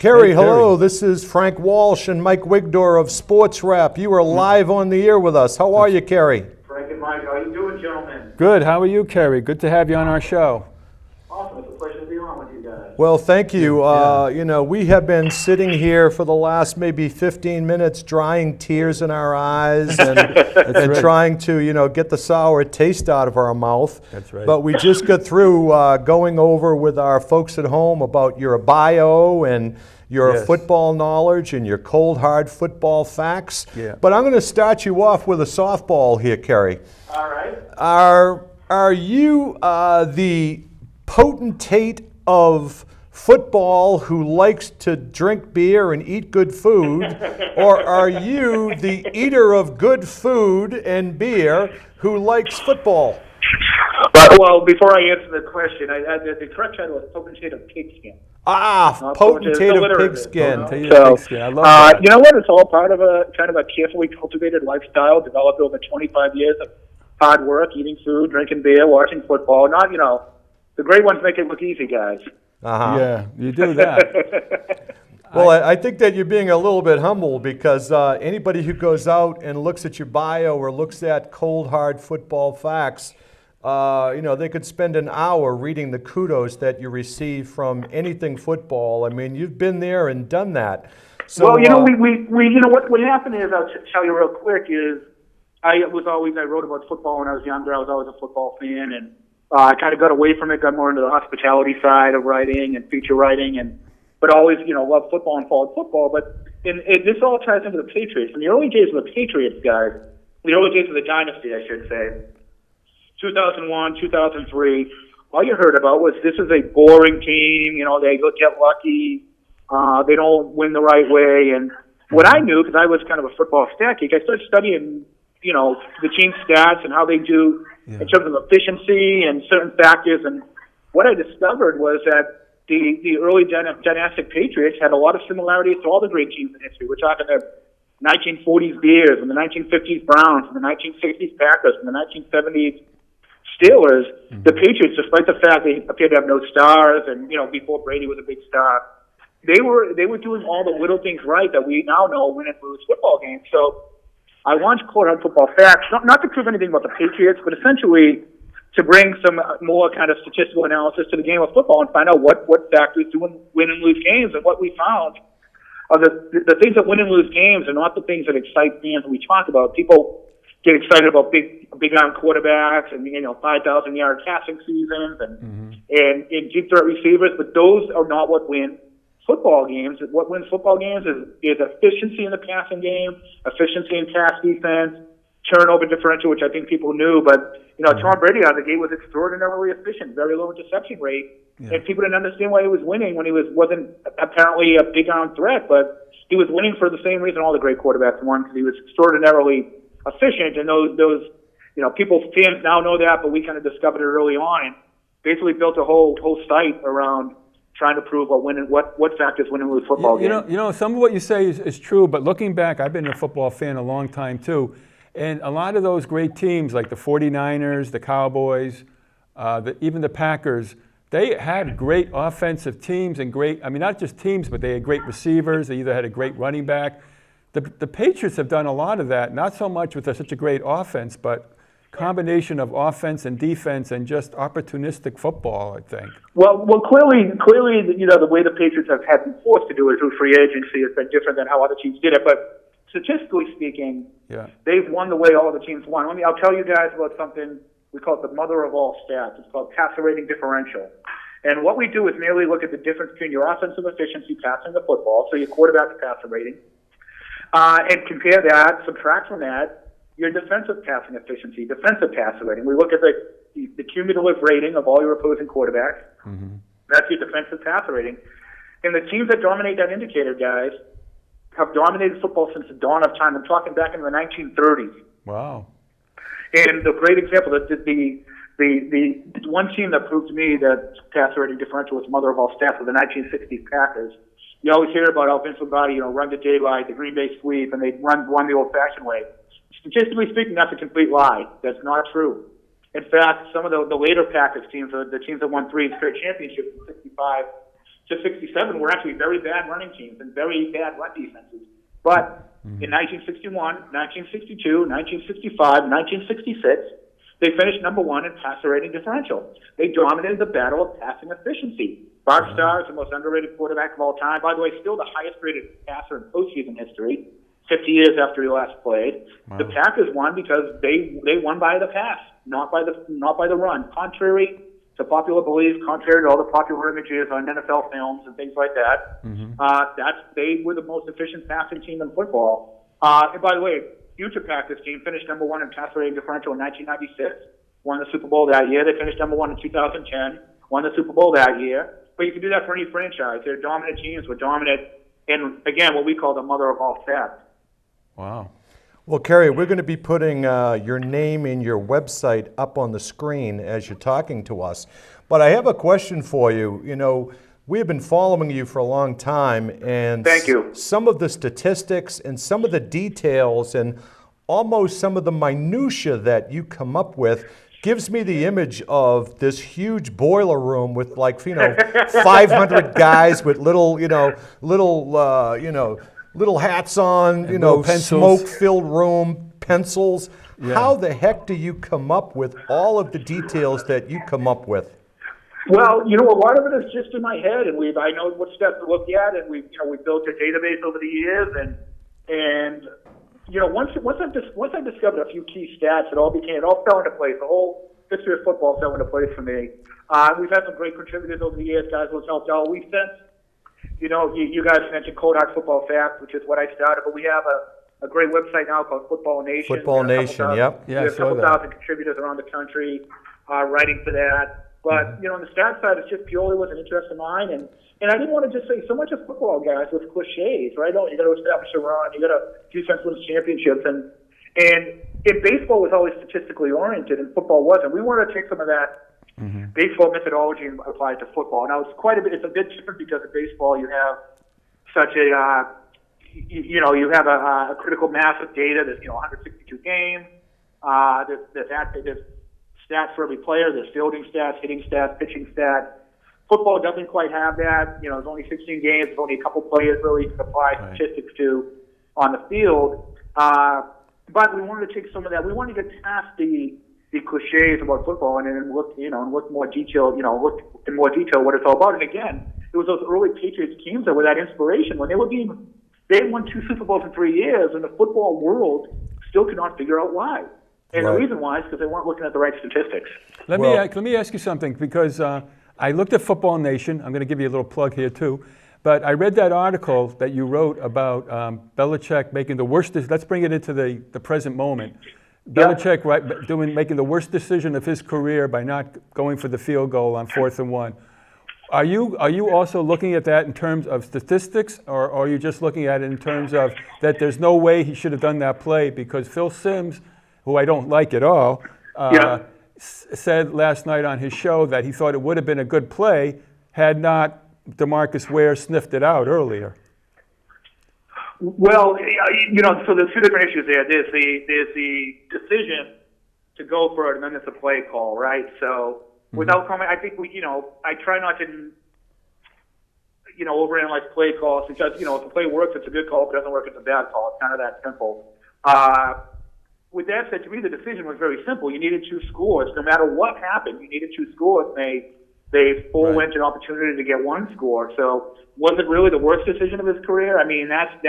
Kerry, hello. This is Frank Walsh and Mike Wigdor of Sports Wrap. You are live on the air with us. How are you, Kerry? Frank and Mike, how are you doing, gentlemen? Good. How are you, Kerry? Good to have you on our show. Awesome. It's a pleasure to be on with you guys. Well, thank you. You know, we have been sitting here for the last maybe 15 minutes drying tears in our eyes and trying to, you know, get the sour taste out of our mouth. That's right. But we just got through going over with our folks at home about your bio and your football knowledge and your cold, hard football facts. Yeah. But I'm going to start you off with a softball here, Kerry. All right. Are you the potentate of football who likes to drink beer and eat good food, or are you the eater of good food and beer who likes football? Well, before I answer the question, the correct title is potentate of pigskin. Potentate of pigskin. I love that. You know what? It's all part of a kind of a carefully cultivated lifestyle developed over 25 years of hard work, eating food, drinking beer, watching football. Not, you know, the great ones make it look easy, guys. Yeah, you do that. Well, I think that you're being a little bit humble because anybody who goes out and looks at your bio or looks at cold, hard football facts, you know, they could spend an hour reading the kudos that you receive from anything football. I mean, you've been there and done that. So, well, you know, we you know, what happened is, I'll tell you real quick, is I wrote about football when I was younger. I was always a football fan, and I kind of got away from it, got more into the hospitality side of writing and feature writing, but always, you know, loved football and followed football. But this all ties into the Patriots. In the early days of the Patriots, guys, the early days of the dynasty, I should say, 2001, 2003, all you heard about was this is a boring team. You know, they get lucky. They don't win the right way. And what I knew, because I was kind of a football stat geek, I started studying, you know, the team stats and how they do in terms of efficiency and certain factors. And what I discovered was that the early dynastic Patriots had a lot of similarities to all the great teams in history. We're talking the 1940s Bears and the 1950s Browns and the 1960s Packers and the 1970s Steelers. The Patriots, despite the fact they appeared to have no stars, and, you know, before Brady was a big star, they were doing all the little things right that we now know win and lose football games. So I launched Cold Hard Football Facts, not to prove anything about the Patriots, but essentially to bring some more kind of statistical analysis to the game of football and find out what factors do win and lose games. And what we found are the things that win and lose games are not the things that excite fans we talk about. People get excited about big arm quarterbacks and, you know, 5,000-yard passing seasons and deep threat receivers, but those are not what win football games. What wins football games is efficiency in the passing game, efficiency in pass defense, turnover differential, which I think people knew. But, you know, Tom Brady out of the gate was extraordinarily efficient, very low interception rate, and people didn't understand why he was winning when he wasn't apparently a big arm threat, but he was winning for the same reason all the great quarterbacks won, because he was extraordinarily efficient. And those you know, fans now know that, but we kind of discovered it early on and basically built a whole site around trying to prove what factors win and lose football games. You know, some of what you say is true, but looking back, I've been a football fan a long time too, and a lot of those great teams like the 49ers, the Cowboys, even the Packers, they had great offensive teams and not just teams, but they had great receivers. They either had a great running back. The Patriots have done a lot of that, not so much with such a great offense, but combination of offense and defense and just opportunistic football, I think. Well, clearly, you know, the way the Patriots have been forced to do it through free agency has been different than how other teams did it. But statistically speaking, they've won the way all the teams won. I'll tell you guys about something we call it the mother of all stats. It's called passer rating differential. And what we do is merely look at the difference between your offensive efficiency passing the football, so your quarterback's passer rating, and compare that, subtract from that, your defensive passing efficiency, defensive passer rating. We look at the cumulative rating of all your opposing quarterbacks. That's your defensive passer rating. And the teams that dominate that indicator, guys, have dominated football since the dawn of time. I'm talking back in the 1930s. Wow. And the great example, the one team that proved to me that passer rating differential was mother of all stats were the 1960s Packers. You always hear about how Vince Lombardi, you know, run the daylight, the Green Bay sweep, and they run the old-fashioned way. Statistically speaking, that's a complete lie. That's not true. In fact, some of the later Packers teams, the teams that won 3 straight championships in 65, to 67 were actually very bad running teams and very bad run defenses. But in 1961, 1962, 1965, 1966, they finished number one in passer rating differential. They dominated the battle of passing efficiency. Bart Starr is the most underrated quarterback of all time. By the way, still the highest rated passer in postseason history, 50 years after he last played. Wow. The Packers won because they won by the pass, not by the run. Contrary to popular belief, contrary to all the popular images on NFL films and things like that, they were the most efficient passing team in football. And by the way, future Packers team finished number one in passer rating differential in 1996, won the Super Bowl that year. They finished number one in 2010, won the Super Bowl that year. But you can do that for any franchise. Their dominant teams were dominant in, again, what we call the mother of all stats. Wow. Well, Kerry, we're going to be putting your name and your website up on the screen as you're talking to us. But I have a question for you. You know, we have been following you for a long time, and Thank you. Some of the statistics and some of the details and almost some of the minutia that you come up with gives me the image of this huge boiler room with 500 guys with little hats on, smoke-filled room, pencils. Yeah. How the heck do you come up with all of the details that you come up with? Well, a lot of it is just in my head, and I know what steps to look at, and we built a database over the years, and once I discovered a few key stats, it all fell into place. The whole history of football fell into place for me. We've had some great contributors over the years, guys who've helped out. We've sent, you guys mentioned Cold Hard Football Facts, which is what I started, but we have a great website now called Football Nation. Football Nation, yep. Yeah, we have a couple thousand contributors around the country writing for that. But, on the stat side, it's just purely was an interest of mine. And I didn't want to just say so much of football, guys, with cliches, right? You got to establish a run. You got to defense wins championships. And baseball was always statistically oriented, and football wasn't. We wanted to take some of that baseball methodology and apply it to football. Now, it's a bit different because in baseball you have such a, you have a critical mass of data. There's, 162 games. There's stats for every player. There's fielding stats, hitting stats, pitching stats. Football doesn't quite have that. There's only 16 games. There's only a couple players really to apply statistics to on the field. But we wanted to take some of that. We wanted to get past the cliches about football and look, look more detailed, look in more detail what it's all about. And again, it was those early Patriots teams that were that inspiration when they won 2 Super Bowls in 3 years, and the football world still could not figure out why. And the reason why is because they weren't looking at the right statistics. Let me ask you something, because I looked at Football Nation. I'm going to give you a little plug here too. But I read that article that you wrote about Belichick making the worst. Let's bring it into the present moment. Belichick making the worst decision of his career by not going for the field goal on 4th and 1. Are you also looking at that in terms of statistics, or are you just looking at it in terms of that there's no way he should have done that play because Phil Simms, who I don't like at all, said last night on his show that he thought it would have been a good play had not DeMarcus Ware sniffed it out earlier? Well, so there's 2 different issues there. There's the decision to go for it, and then there's a play call, right? So without comment, I think I try not to, overanalyze play calls because, if a play works, it's a good call. If it doesn't work, it's a bad call. It's kind of that simple. With that said, to me, the decision was very simple. You needed 2 scores. No matter what happened, you needed 2 scores. They forewent an opportunity to get 1 score. So was it really the worst decision of his career? I mean, that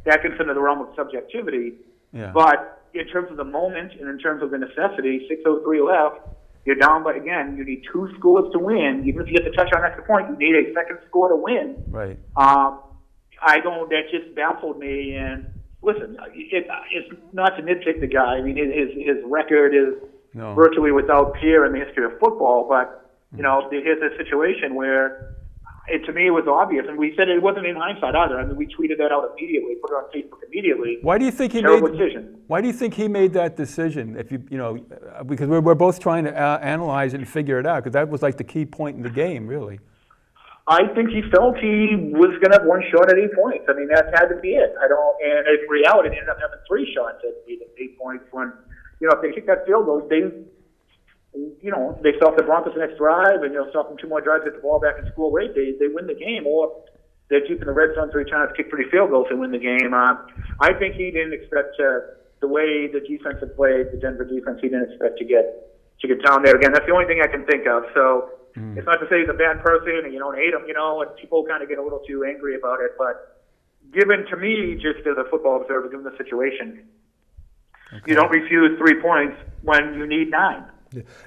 gets into the realm of subjectivity. Yeah. But in terms of the moment and in terms of the necessity, 6:03 left, you're down. But again, you need 2 scores to win. Even if you get the touchdown extra point, you need a second score to win. Right. That just baffled me. And listen, it's not to nitpick the guy. I mean, his record is virtually without peer in the history of football. But here's a situation where, to me, it was obvious, and we said it wasn't in hindsight either. I mean, we tweeted that out immediately, put it on Facebook immediately. Why do you think he made that decision? If because we're both trying to analyze it and figure it out, because that was like the key point in the game, really. I think he felt he was going to have 1 shot at 8 points. I mean, that had to be it. And in reality, they ended up having 3 shots at 8 points. When if they kick that field goal, they stop the Broncos the next drive, and stop them 2 more drives, get the ball back and score late, they win the game. Or they're keeping the red zone 3 times, kick 3 field goals, and win the game. I think he didn't expect the way the defense had played, the Denver defense, he didn't expect to get down there again. That's the only thing I can think of. So it's not to say he's a bad person and you don't hate him, and people kind of get a little too angry about it. But given to me, just as a football observer, given the situation, you don't refuse 3 points when you need 9.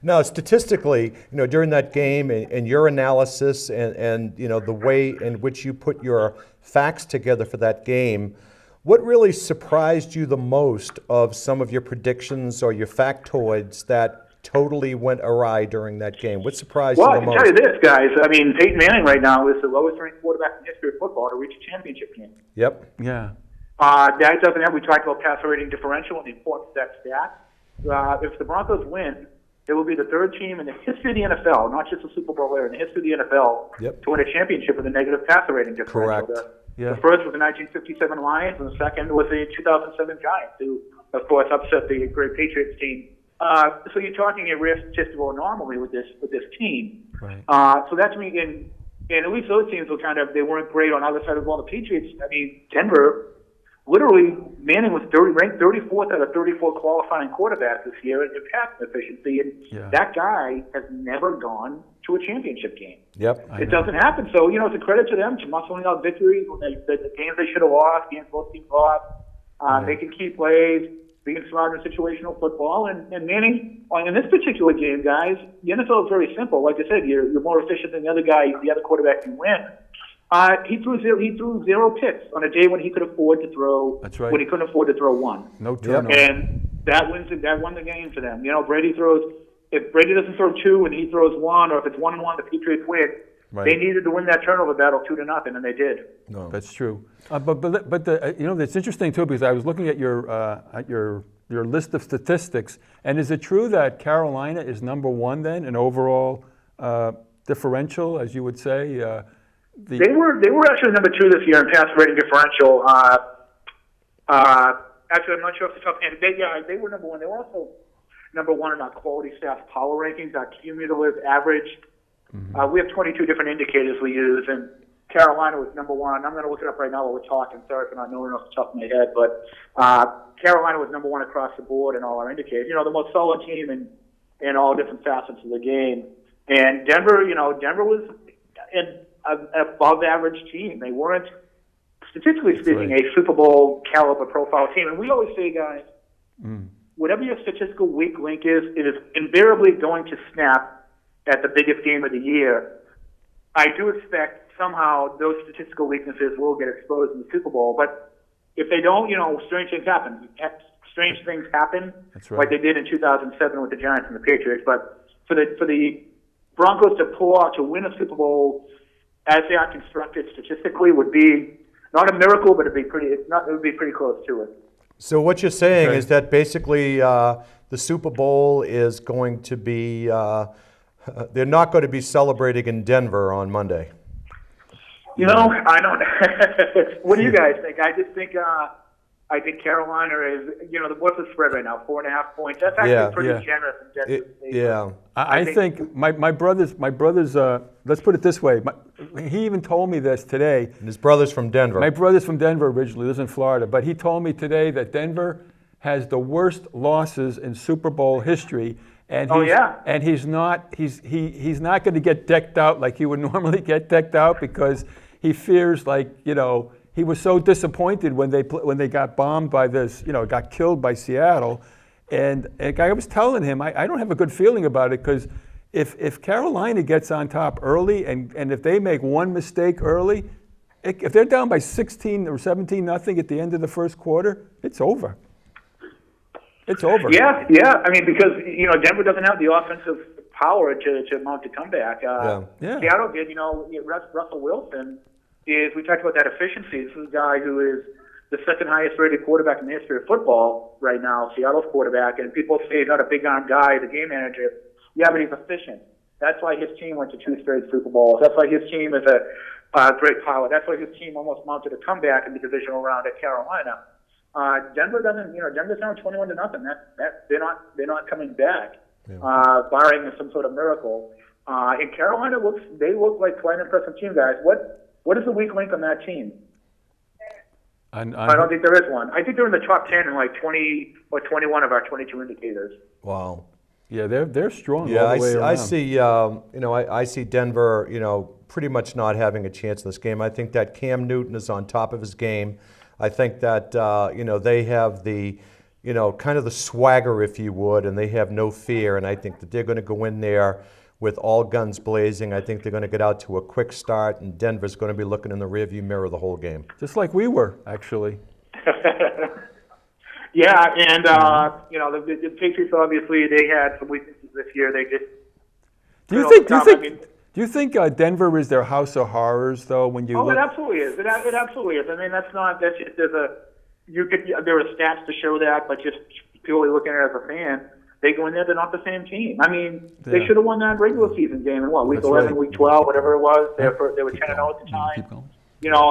Now, statistically, during that game and your analysis and the way in which you put your facts together for that game, what really surprised you the most of some of your predictions or your factoids that totally went awry during that game? What surprised you the most? Well, I can tell you this, guys. I mean, Peyton Manning right now is the lowest-ranked quarterback in the history of football to reach a championship game. Yep. Yeah. That doesn't have. We talked about passer rating differential and the importance of that stat. If the Broncos win, it will be the 3rd team in the history of the NFL, not just the Super Bowl era, in the history of the NFL, to win a championship with a negative passer rating differential. Correct. The first was the 1957 Lions, and the second was the 2007 Giants, who, of course, upset the great Patriots team. So you're talking a rare statistical anomaly with this team. Right. So that's me. And at least those teams were they weren't great on either side of the ball. The Patriots, I mean, Denver. Literally, Manning was ranked 34th out of 34 qualifying quarterbacks this year in passing efficiency, and that guy has never gone to a championship game. Yep, it doesn't happen. So, it's a credit to them to muscling out victories when the games they should have lost, games both teams lost. They can keep plays, being smart in situational football, and Manning, in this particular game, guys, the NFL is very simple. Like I said, you're more efficient than the other guy, the other quarterback can win. He threw 0 picks on a day when he could afford to throw. That's right. When he couldn't afford to throw 1. No turnover. And that won the game for them. Brady throws. If Brady doesn't throw 2 and he throws 1, or if it's 1-1, the Patriots win. Right. They needed to win that turnover battle 2-0, and they did. No, that's true. But it's interesting too, because I was looking at your list of statistics, and is it true that Carolina is number 1 then in overall differential, as you would say? They were actually number 2 this year in pass rating differential. Actually, I'm not sure if the top hand. They were number 1. They were also number 1 in our quality staff power rankings, our cumulative average. We have 22 different indicators we use, and Carolina was number 1. I'm going to look it up right now while we're talking. Sorry for not knowing off the top of my head, but Carolina was number 1 across the board in all our indicators. The most solid team in all different facets of the game. And Denver was an above-average team. They weren't, statistically speaking, a Super Bowl caliber profile team. And we always say, guys, whatever your statistical weak link is, it is invariably going to snap at the biggest game of the year. I do expect somehow those statistical weaknesses will get exposed in the Super Bowl. But if they don't, strange things happen. Strange things happen, like they did in 2007 with the Giants and the Patriots. But for the Broncos to pull out to win a Super Bowl as they are constructed statistically would be not a miracle, but it would be pretty close to it. So what you're saying is that basically the Super Bowl is going to be, they're not going to be celebrating in Denver on Monday. I don't. What do you guys think? I just think I think Carolina is, what's the spread right now? 4.5 points. That's actually pretty generous in Denver State. Yeah. I think my brother's. Let's put it this way. He even told me this today. And his brother's from Denver. My brother's from Denver originally, lives in Florida, but he told me today that Denver has the worst losses in Super Bowl history. And he's not going to get decked out like he would normally get decked out, because he fears, he was so disappointed when they got bombed by this, got killed by Seattle. And I was telling him, I don't have a good feeling about it, because if Carolina gets on top early and if they make one mistake early, if they're down by 16 or 17-0 at the end of the first quarter, it's over. It's over. Yeah. I mean, because, Denver doesn't have the offensive power to mount a comeback. Seattle did, Russell Wilson we talked about that efficiency. This is a guy who is the second highest rated quarterback in the history of football right now, Seattle's quarterback, and people say he's not a big arm guy, the game manager. Yeah, but he's efficient. That's why his team went to 2 straight Super Bowls. That's why his team is a great pilot. That's why his team almost mounted a comeback in the divisional round at Carolina. Denver doesn't, Denver's down 21-0. They're not coming back. barring some sort of miracle. And Carolina they look like quite an impressive team, guys. What is the weak link on that team? I don't think there is one. I think they're in the top 10 in like 20 or 21 of our 22 indicators. Wow. Yeah, they're strong Yeah, all the way around. I see. I see Denver. Pretty much not having a chance in this game. I think that Cam Newton is on top of his game. I think that they have the kind of the swagger, if you would, and they have no fear. And I think that they're going to go in there with all guns blazing. I think they're going to get out to a quick start, and Denver's going to be looking in the rearview mirror the whole game. Just like we were, actually. Yeah, and the Patriots obviously they had some weaknesses this year. They just Do you think Denver is their house of horrors though? When you look? It absolutely is. It absolutely is. I mean, that's just there are stats to show that, but just purely looking at it as a fan, they go in there, they're not the same team. I mean, they should have won that regular season game in week 11, right. week 12, whatever it was. They were 10-0 at the time. Keep going.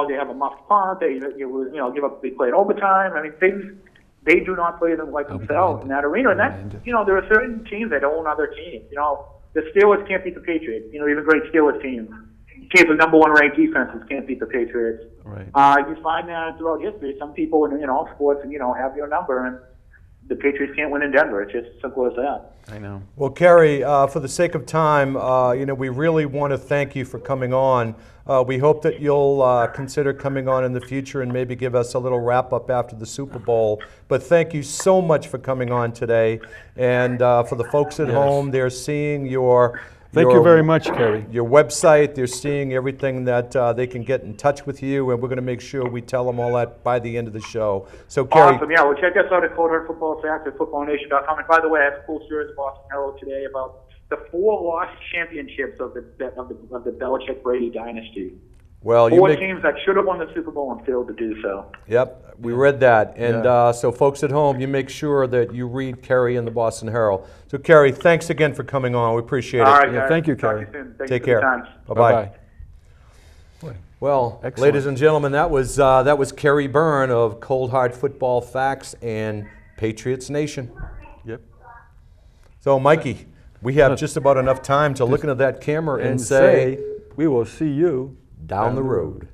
They have a muffed punt. They give up. They play in overtime. I mean, they do not play them like themselves in that arena. And that there are certain teams that own other teams. The Steelers can't beat the Patriots. Even great Steelers teams. The number one ranked defenses can't beat the Patriots. Right. You find that throughout history. Some people in all sports, have your number, and the Patriots can't win in Denver. It's just simple as that. I know. Well, Kerry, for the sake of time, we really want to thank you for coming on. We hope that you'll consider coming on in the future and maybe give us a little wrap-up after the Super Bowl. But thank you so much for coming on today. And for the folks at home, they're seeing Thank you very much, Kerry. Your website, they're seeing everything that they can get in touch with you, and we're going to make sure we tell them all that by the end of the show. So, Kerry. Awesome, yeah. Well, check us out at Cold Hard Football Facts at footballnation.com. And by the way, I have a cool story in the Boston Herald today about the 4 lost championships of the Belichick-Brady dynasty. Well, 4 teams that should have won the Super Bowl and failed to do so. Yep, we read that. And so folks at home, you make sure that you read Kerry in the Boston Herald. So, Kerry, thanks again for coming on. We appreciate it. All right, guys. Thank you, Talk Kerry. to you soon. Take care. Bye-bye. Well, Excellent. ladies and gentlemen, that was Kerry Byrne of Cold Hard Football Facts and Patriots Nation. Yep. So, Mikey, we have just about enough time to look into that camera and say, we will see you down the road.